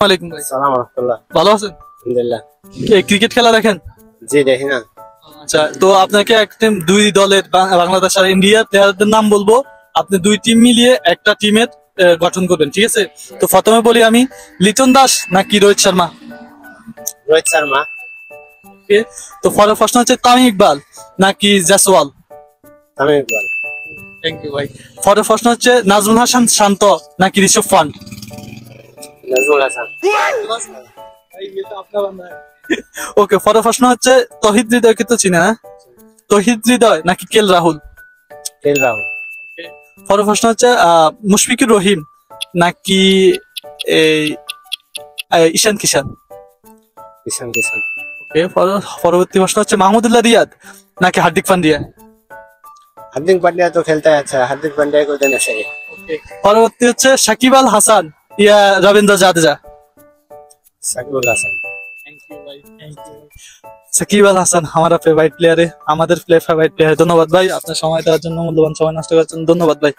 ওয়ালাইকুম ভাই। সালাম রাহমাতুল্লাহ। ভালো আছেন? আলহামদুলিল্লাহ। ক্রিকেট খেলা দেখেন? জি দেখি না। আচ্ছা, তো আপনাকে একদম দুই দলের বাংলাদেশ আর ইন্ডিয়া প্লেয়ারদের নাম বলবো, আপনি দুই টিম মিলিয়ে একটা টিমের গঠন করবেন, ঠিক আছে? তো প্রথমে বলি আমি, লিটন দাস নাকি রোহিত শর্মা? রোহিত শর্মা। Okay, তো পরের প্রশ্ন হচ্ছে তামিম ইকবাল নাকি জয়সওয়াল? তামিম ইকবাল। থ্যাংক ইউ ভাই। পরের প্রশ্ন হচ্ছে নাজমুল হাসান শান্ত নাকি ঋষভ পান্ট? নাজমুল হাসান। ওকে, পরের প্রশ্ন হচ্ছে তহিদ হৃদয়কে তো চিনে না, তহিদ হৃদয় নাকি কেএল রাহুল? কেএল রাহুল। পরের প্রশ্ন হচ্ছে মুশফিকুর রহিম নাকি এই ঈশান কিষান? কিষান কিষান। ওকে, পরবর্তী প্রশ্ন হচ্ছে মাহমুদুল্লাহ রিয়াদ নাকি হার্দিক পান্ডিয়া? हार्दिक पांड्या तो खेलता है अच्छा, हार्दिक पांड्या को देना चाहिए। পরবর্তী হচ্ছে সাকিব আল হাসান ইয়া রবীন্দ্র জাদেজা? साकिब हासन। সাকিব আল হাসান हमारा फेवरेट प्लेयर है, আমাদের फेवरेट प्लेयर है। ধন্যবাদ ভাই, আপনার সময় দেওয়ার জন্য, মূল্যবান সময় নষ্ট করার জন্য ধন্যবাদ ভাই।